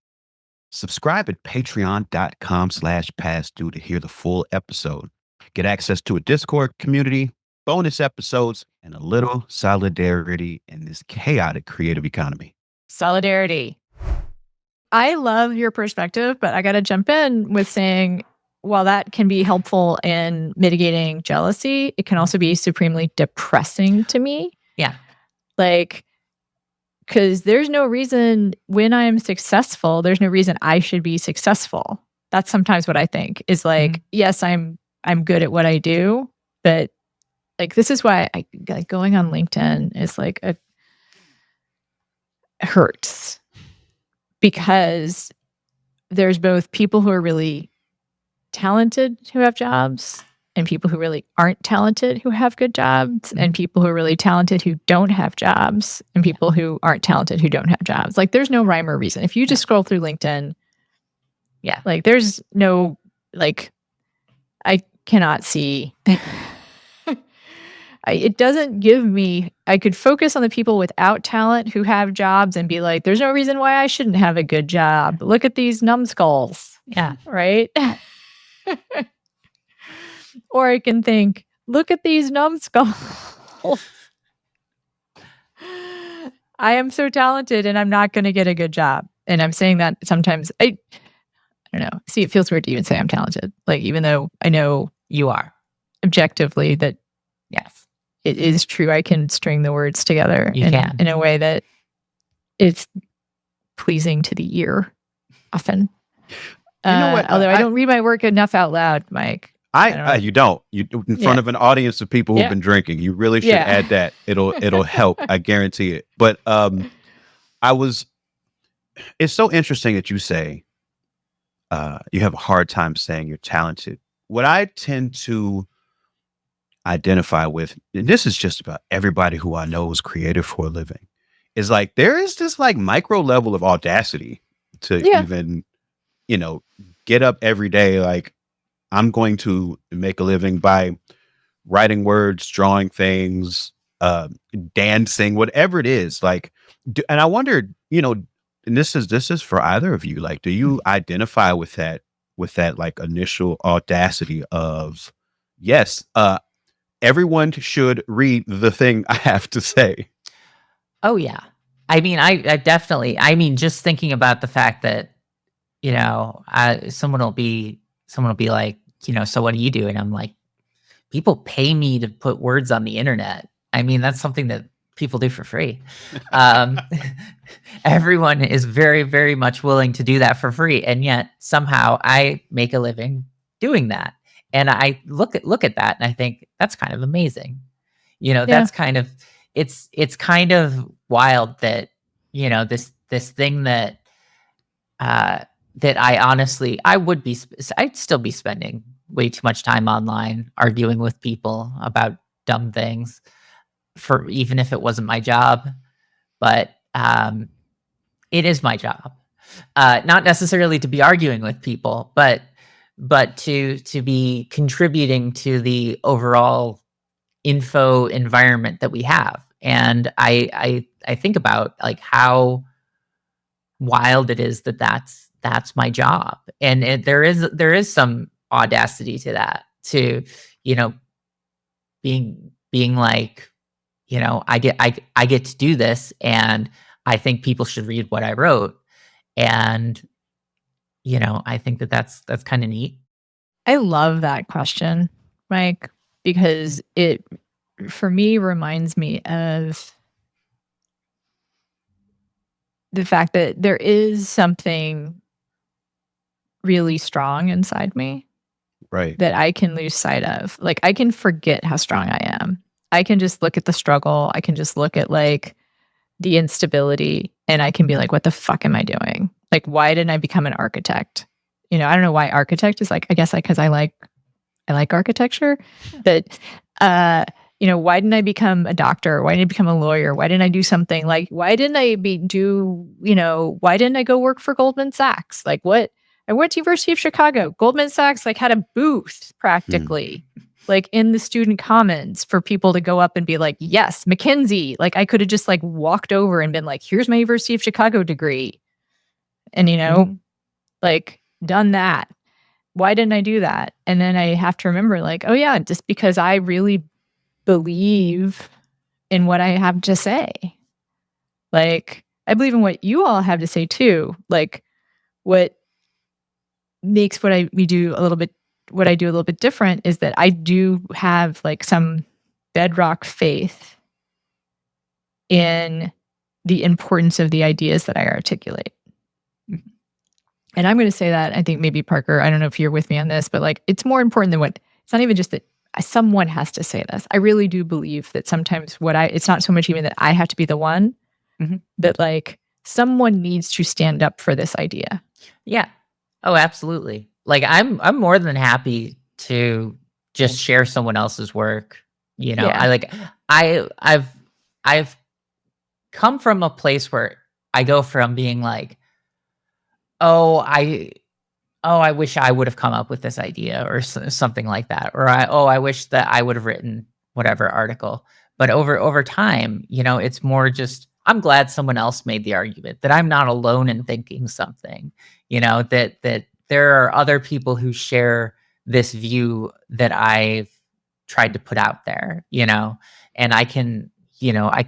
Subscribe at patreon.com/pastdue to hear the full episode. Get access to a Discord community, bonus episodes, and a little solidarity in this chaotic creative economy. Solidarity. I love your perspective, but I got to jump in with saying, while that can be helpful in mitigating jealousy, it can also be supremely depressing to me. Yeah. Like, because there's no reason when I'm successful, there's no reason I should be successful. That's sometimes what I think is like, yes, I'm good at what I do, but like, this is why like going on LinkedIn is like hurts, because there's both people who are really talented who have jobs, and people who really aren't talented who have good jobs, and people who are really talented who don't have jobs, and people who aren't talented who don't have jobs. Like, there's no rhyme or reason. If you just scroll through LinkedIn, like, there's no, like, I cannot see. It doesn't give me, I could focus on the people without talent who have jobs and be like, there's no reason why I shouldn't have a good job. Look at these numbskulls. Yeah. Right? Or I can think, look at these numbskulls. I am so talented and I'm not going to get a good job. And I'm saying that sometimes I don't know. See, it feels weird to even say I'm talented. Like, even though I know You are. objectively that Yes. it is true, I can string the words together You can. in a way that is pleasing to the ear often. You know what? Although I don't read my work enough out loud, Mike. You don't. You in front of an audience of people who've Yeah. been drinking. You really should Yeah. add that. It'll help. I guarantee it. But it's so interesting that you say you have a hard time saying you're talented. What I tend to identify with, and this is just about everybody who I know is creative for a living, is like there is this like micro level of audacity to even, get up every day like, I'm going to make a living by writing words, drawing things, dancing, whatever it is. Like, and I wondered, and this is for either of you. Like, do you identify with that like initial audacity of, yes, everyone should read the thing I have to say? Oh yeah. I mean, I definitely. I mean, just thinking about the fact that someone will be like, so what do you do? And I'm like, people pay me to put words on the internet. I mean, that's something that people do for free. Everyone is very, very much willing to do that for free, and yet somehow I make a living doing that. And I look at that, and I think that's kind of amazing. That's kind of it's kind of wild that this thing that that I honestly, I'd still be spending way too much time online arguing with people about dumb things, for even if it wasn't my job. But it is my job, not necessarily to be arguing with people, but to be contributing to the overall info environment that we have. And I think about like how wild it is that that's my job, and there is some audacity to that, to being like, I get to do this, and I think people should read what I wrote, and I think that's kind of neat. I love that question, Mike, because it, for me, reminds me of the fact that there is something really strong inside me, right, that I can lose sight of. Like, I can forget how strong I am. I can just look at the struggle. I can just look at like the instability, and I can be like, what the fuck am I doing? Like, why didn't I become an architect? I don't know why architect is like, I guess because I like architecture. But why didn't I become a doctor? Why didn't I become a lawyer? Why didn't I do something like, why didn't I why didn't I go work for Goldman Sachs? Like, what? I went to University of Chicago. Goldman Sachs like had a booth practically like in the student commons for people to go up and be like, yes, McKinsey. Like, I could have just like walked over and been like, here's my University of Chicago degree. And, like done that. Why didn't I do that? And then I have to remember like, oh yeah, just because I really believe in what I have to say. Like, I believe in what you all have to say too. Like, what makes what I do a little bit different is that I do have like some bedrock faith in the importance of the ideas that I articulate. And I'm going to say that, I think maybe Parker, I don't know if you're with me on this, but like, it's more important than it's not even just that someone has to say this. I really do believe that sometimes it's not so much even that I have to be the one, that like someone needs to stand up for this idea. Yeah. Oh, absolutely. Like I'm more than happy to just share someone else's work. I've come from a place where I go from being like, I wish I would have come up with this idea or something like that. Or I wish that I would have written whatever article. But over time, it's more just, I'm glad someone else made the argument, that I'm not alone in thinking something, that there are other people who share this view that I've tried to put out there, and I can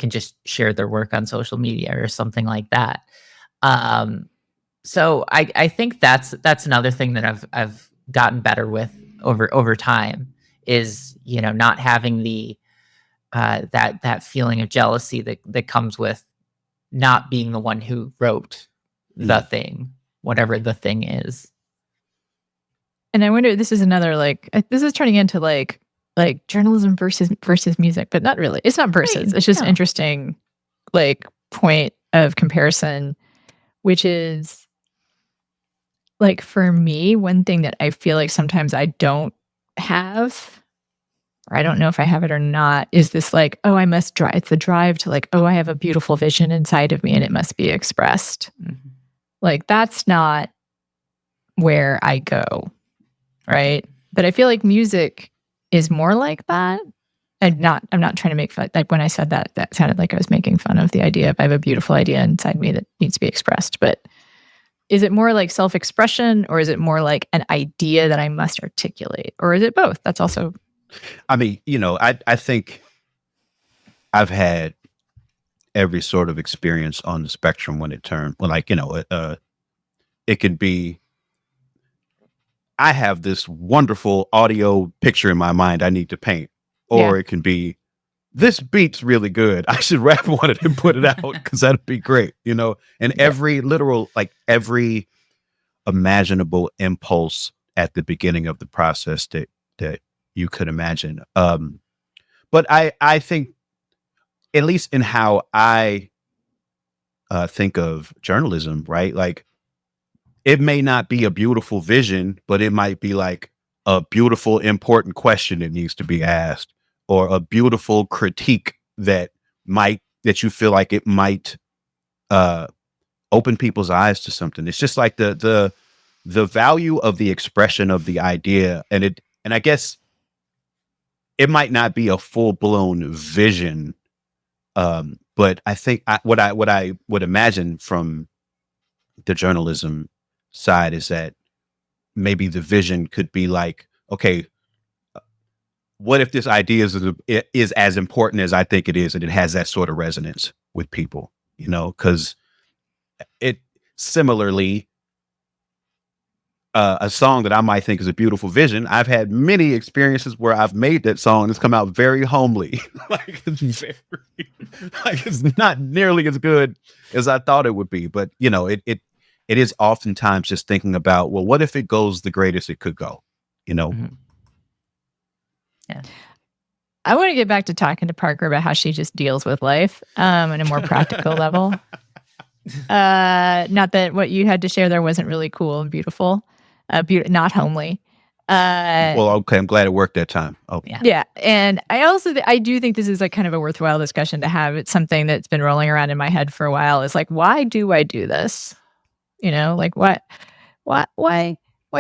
just share their work on social media or something like that. So I think that's another thing that I've gotten better with over time is, not having the that feeling of jealousy that comes with not being the one who wrote the thing, whatever the thing is. And I wonder, this is another this is turning into like journalism versus music, but not really. It's not versus. Right. It's just No. interesting, point of comparison, which is for me, one thing that I feel like sometimes I don't have, or I don't know if I have it or not, is this oh, I must drive. It's the drive to oh, I have a beautiful vision inside of me and it must be expressed. Mm-hmm. That's not where I go. Right. But I feel like music is more like that. I'm not trying to make fun. When I said that, that sounded like I was making fun of the idea of I have a beautiful idea inside me that needs to be expressed. But is it more like self-expression, or is it more like an idea that I must articulate? Or is it both? That's also... I mean, I think I've had every sort of experience on the spectrum when it turned, it could be, I have this wonderful audio picture in my mind I need to paint, or it can be, this beat's really good, I should rap on it and put it out because that'd be great, and every literal, every imaginable impulse at the beginning of the process that you could imagine. But I think, at least in how I think of journalism, right? It may not be a beautiful vision, but it might be a beautiful, important question that needs to be asked, or a beautiful critique that you feel like it might open people's eyes to something. It's just like the value of the expression of the idea, and I guess it might not be a full blown vision, but I think what I would imagine from the journalism side is that maybe the vision could be okay, what if this idea is as important as I think it is, and it has that sort of resonance with people, because it similarly, a song that I might think is a beautiful vision, I've had many experiences where I've made that song and it's come out very homely. It's not nearly as good as I thought it would be, but it is oftentimes just thinking about, well, what if it goes the greatest it could go, Mm-hmm. Yeah. I want to get back to talking to Parker about how she just deals with life on a more practical level. Not that what you had to share there wasn't really cool and beautiful, not homely. Well, okay, I'm glad it worked that time. Oh, yeah. And I do think this is kind of a worthwhile discussion to have. It's something that's been rolling around in my head for a while. Is why do I do this? Why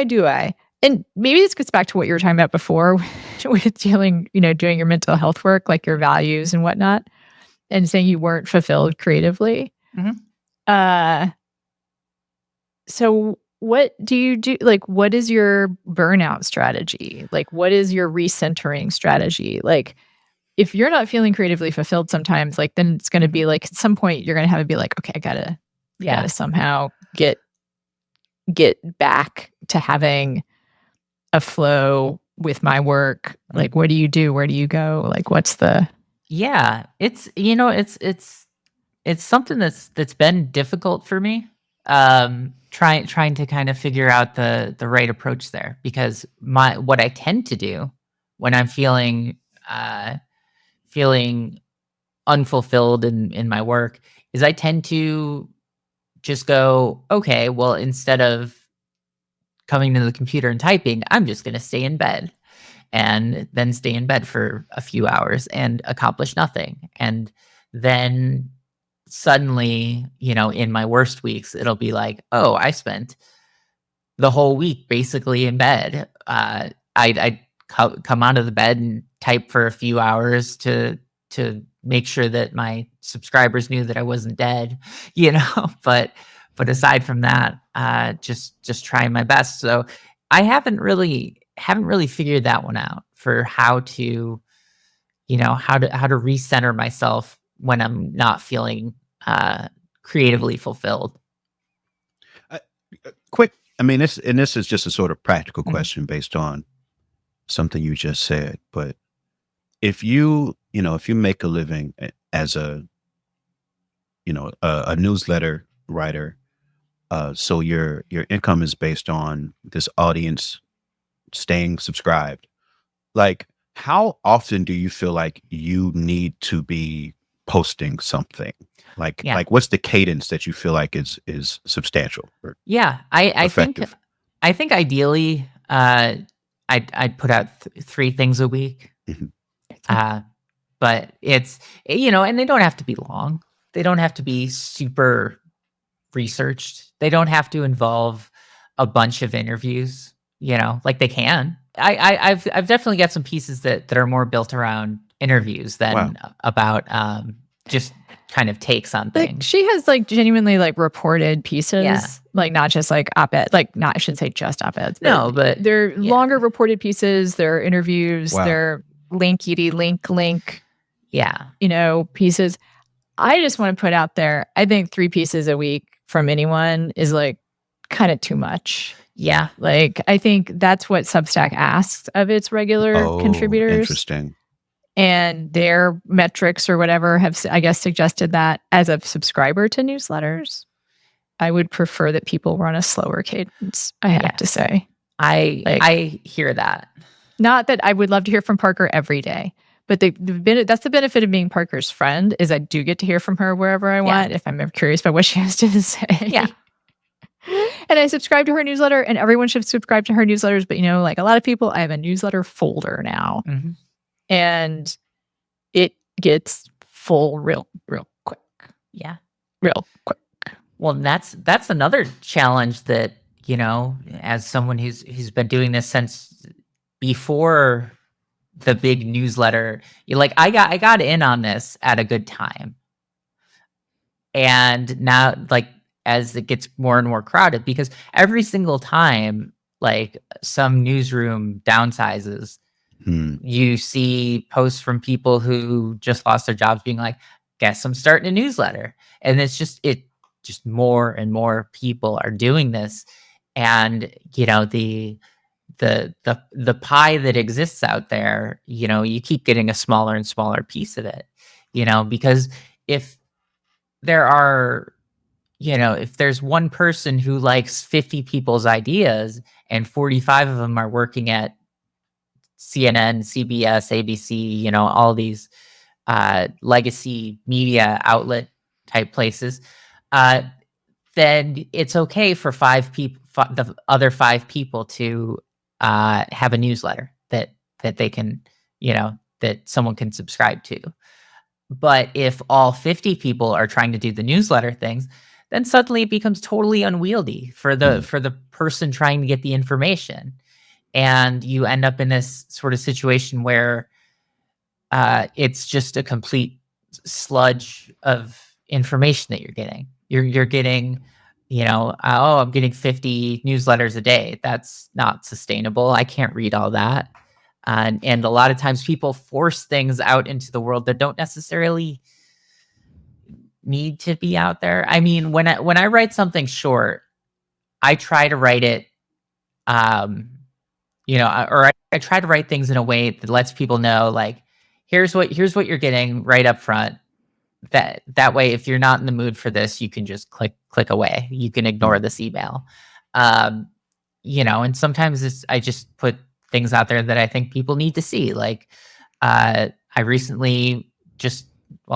do I? And maybe this gets back to what you were talking about before with doing your mental health work, your values and whatnot, and saying you weren't fulfilled creatively. Mm-hmm. So what do you do? What is your burnout strategy? What is your recentering strategy? If you're not feeling creatively fulfilled sometimes, then it's going to be at some point you're going to have to be okay, I gotta somehow get back to having a flow with my work. What do you do? Where do you go? What's the... Yeah, it's something that's been difficult for me. Trying to kind of figure out the right approach there, because what I tend to do when I'm feeling unfulfilled in my work is I tend to just go, okay, well, instead of coming to the computer and typing, I'm just going to stay in bed, and then stay in bed for a few hours and accomplish nothing. And then suddenly, in my worst weeks, it'll be oh, I spent the whole week basically in bed. I'd come out of the bed and type for a few hours to make sure that my subscribers knew that I wasn't dead, but aside from that, just trying my best. So I haven't really figured that one out for how to recenter myself when I'm not feeling creatively fulfilled. quick. I mean, this is just a sort of practical question based on something you just said. But if you make a living as a newsletter writer, so your income is based on this audience staying subscribed. Like, how often do you feel like you need to be posting something? Like, Yeah. like what's the cadence that you feel like is substantial or Yeah, I think effective? ideally, I'd put out 3 things a week. Mhm. But it's, and they don't have to be long. They don't have to be super researched. They don't have to involve a bunch of interviews, like they can. I've definitely got some pieces that are more built around interviews than Wow. about just kind of takes on Like things. she has like genuinely like reported pieces, Yeah. like not just like op-ed, like not, I shouldn't say just op-eds. No, but they're yeah. longer reported pieces, they're interviews, Wow. they're link, Yeah. pieces. I just want to put out there, I think 3 pieces a week from anyone is like kind of too much. Yeah. Like, I think that's what Substack asks of its regular Oh, contributors. interesting. And their metrics or whatever have, I guess, suggested that as a subscriber to newsletters, I would prefer that people run a slower cadence, I have to say. I hear that. Not that I would love to hear from Parker every day, but that's the benefit of being Parker's friend, is I do get to hear from her wherever I want if I'm ever curious about what she has to say. Yeah. And I subscribe to her newsletter, and everyone should subscribe to her newsletters. But, like a lot of people, I have a newsletter folder now. Mm-hmm. And it gets full real quick. Yeah. Real quick. Well, that's another challenge that, as someone who's been doing this since before the big newsletter, I got in on this at a good time. And now, as it gets more and more crowded, because every single time some newsroom downsizes, you see posts from people who just lost their jobs being like, guess I'm starting a newsletter. And it's just more and more people are doing this. And, the pie that exists out there, you keep getting a smaller and smaller piece of it, because if there are, if there's one person who likes 50 people's ideas and 45 of them are working at CNN, CBS, ABC, all these legacy media outlet type places, then it's okay for the other 5 people to have a newsletter that they can, that someone can subscribe to. But if all 50 people are trying to do the newsletter things, then suddenly it becomes totally unwieldy for the person trying to get the information. And you end up in this sort of situation where it's just a complete sludge of information that you're getting. You're getting, I'm getting 50 newsletters a day. That's not sustainable. I can't read all that. And a lot of times people force things out into the world that don't necessarily need to be out there. I mean, when I write something short, I try to write it, or I try to write things in a way that lets people know, here's what you're getting right up front. That way, if you're not in the mood for this, you can just click away. You can ignore this email. And sometimes I just put things out there that I think people need to see. I recently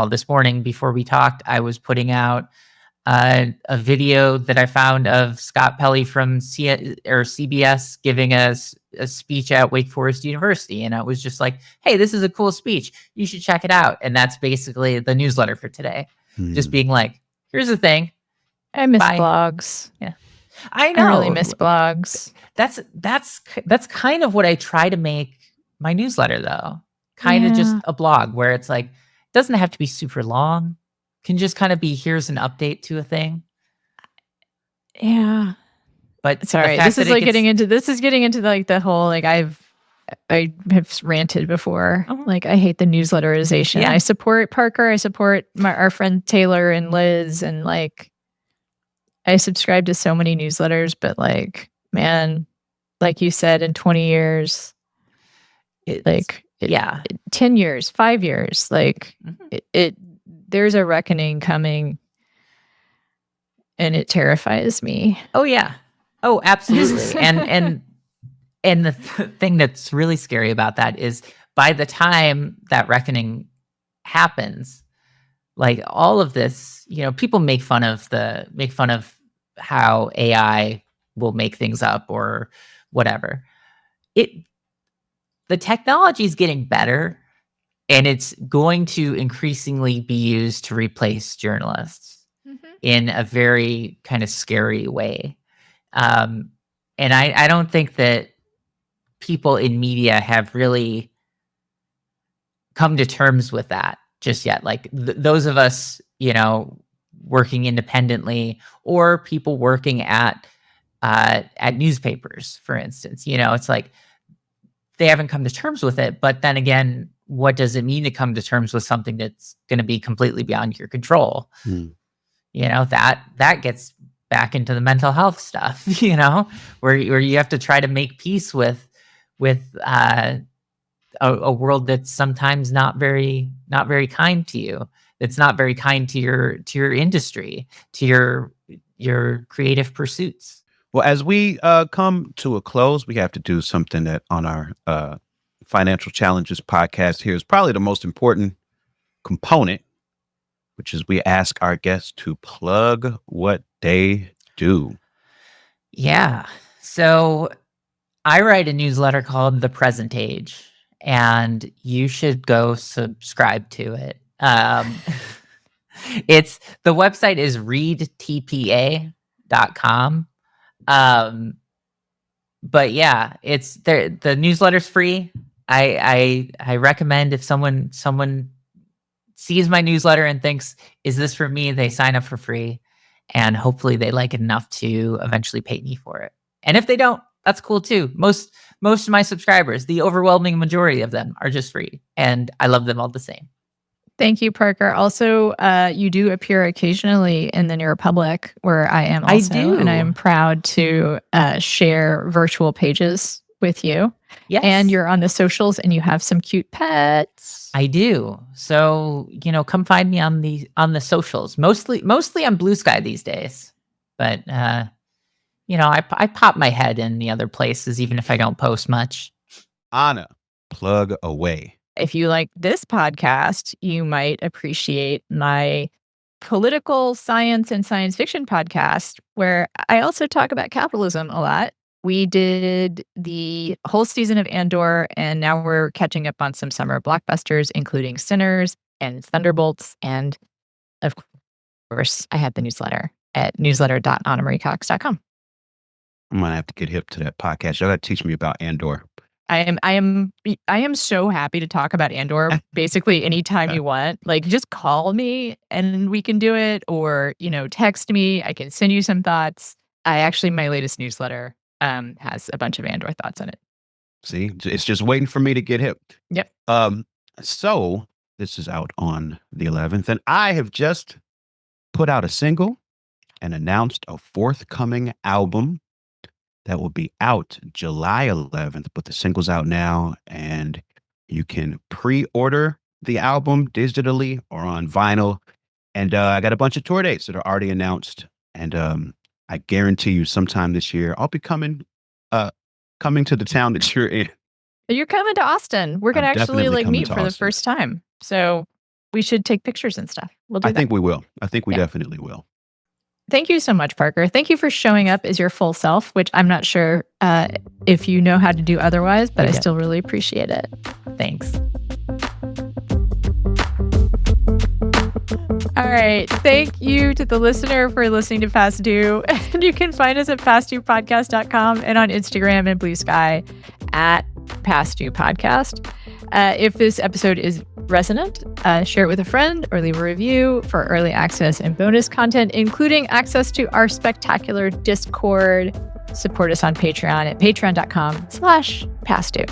this morning before we talked, I was putting out a video that I found of Scott Pelley from CBS giving a speech at Wake Forest University. And I was just like, hey, this is a cool speech. You should check it out. And that's basically the newsletter for today. Just being like, here's the thing. I miss Bye. blogs. Yeah. I know. I really miss blogs. That's kind of what I try to make my newsletter, though. Kind of just a blog where it's it doesn't have to be super long. Can just kind of be, here's an update to a thing. Yeah. But sorry, this is getting into the whole, I have ranted before. Uh-huh. I hate the newsletterization. Yeah. I support Parker. I support our friend Taylor and Liz, and I subscribe to so many newsletters, but like, man, like you said, in 20 years, yeah. 10 years, 5 years, like there's a reckoning coming, and it terrifies me. Oh yeah. Oh, absolutely. and the thing that's really scary about that is by the time that reckoning happens, like all of this, people make fun of how AI will make things up or whatever. The technology is getting better, and it's going to increasingly be used to replace journalists in a very kind of scary way. And I don't think that people in media have really come to terms with that just yet. Like those of us, working independently, or people working at newspapers, for instance, it's like they haven't come to terms with it. But then again, what does it mean to come to terms with something that's going to be completely beyond your control? That gets back into the mental health stuff, where you have to try to make peace with a world that's sometimes not very kind to you. That's not very kind to your industry, to your creative pursuits. Well, as we come to a close, we have to do something that on our Financial Challenges podcast here is probably the most important component, which is we ask our guests to plug what they do. Yeah. So I write a newsletter called The Present Age, and you should go subscribe to it. The website is readtpa.com. But yeah, it's there. The newsletter's free. I recommend if someone sees my newsletter and thinks, is this for me? They sign up for free, and hopefully they like it enough to eventually pay me for it. And if they don't, that's cool too. Most of my subscribers, the overwhelming majority of them, are just free, and I love them all the same. Thank you, Parker. Also, you do appear occasionally in the New Republic, where I am also. I do. And I am proud to share virtual pages with you. Yes. And you're on the socials, and you have some cute pets. I do. So, come find me on the socials. Mostly on Blue Sky these days. But, I pop my head in the other places, even if I don't post much. Anna, plug away. If you like this podcast, you might appreciate my political science and science fiction podcast, where I also talk about capitalism a lot. We did the whole season of Andor, and now we're catching up on some summer blockbusters, including Sinners and Thunderbolts. And of course, I have the newsletter at newsletter.annamaricox.com. I'm going to have to get hip to that podcast. Y'all got to teach me about Andor. I am so happy to talk about Andor basically anytime you want. Like, just call me and we can do it, or, text me. I can send you some thoughts. My latest newsletter has a bunch of Andor thoughts in it. See, it's just waiting for me to get hip. Yep. So this is out on the 11th, and I have just put out a single and announced a forthcoming album that will be out July 11th, but the single's out now, and you can pre-order the album digitally or on vinyl. And I got a bunch of tour dates that are already announced, and I guarantee you sometime this year I'll be coming to the town that you're in. You're coming to Austin. We're gonna actually meet for the first time, so we should take pictures and stuff. We'll do that. I think we will. I think we definitely will. Thank you so much, Parker. Thank you for showing up as your full self, which I'm not sure if you know how to do otherwise, but I still really appreciate it. Thanks. All right. Thank you to the listener for listening to Past Due. And you can find us at pastduepodcast.com and on Instagram and Blue Sky at Past Due Podcast. If this episode is resonant, share it with a friend or leave a review for early access and bonus content, including access to our spectacular Discord. Support us on Patreon at patreon.com/pastdue.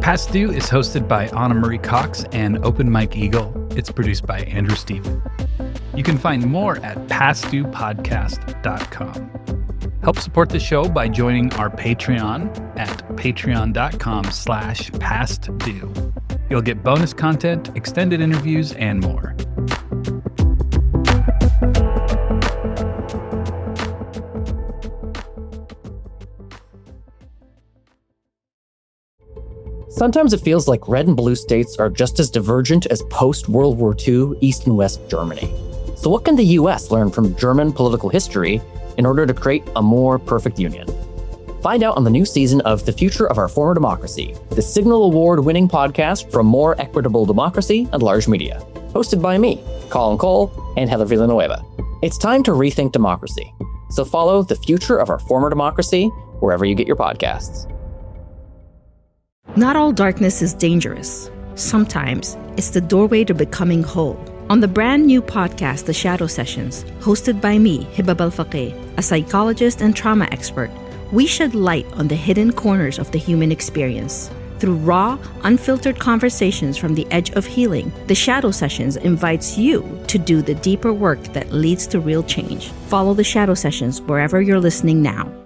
Past Due is hosted by Anna Marie Cox and Open Mike Eagle. It's produced by Andrew Stephen. You can find more at pastduepodcast.com. Help support the show by joining our Patreon at patreon.com/pastdue. You'll get bonus content, extended interviews, and more. Sometimes it feels like red and blue states are just as divergent as post-World War II East and West Germany. So what can the US learn from German political history in order to create a more perfect union? Find out on the new season of The Future of Our Former Democracy, the Signal Award-winning podcast for more equitable democracy and large media. Hosted by me, Colin Cole, and Heather Villanueva. It's time to rethink democracy. So follow The Future of Our Former Democracy wherever you get your podcasts. Not all darkness is dangerous. Sometimes it's the doorway to becoming whole. On the brand new podcast, The Shadow Sessions, hosted by me, Hibab Al-Faqih, a psychologist and trauma expert, we shed light on the hidden corners of the human experience. Through raw, unfiltered conversations from the edge of healing, The Shadow Sessions invites you to do the deeper work that leads to real change. Follow The Shadow Sessions wherever you're listening now.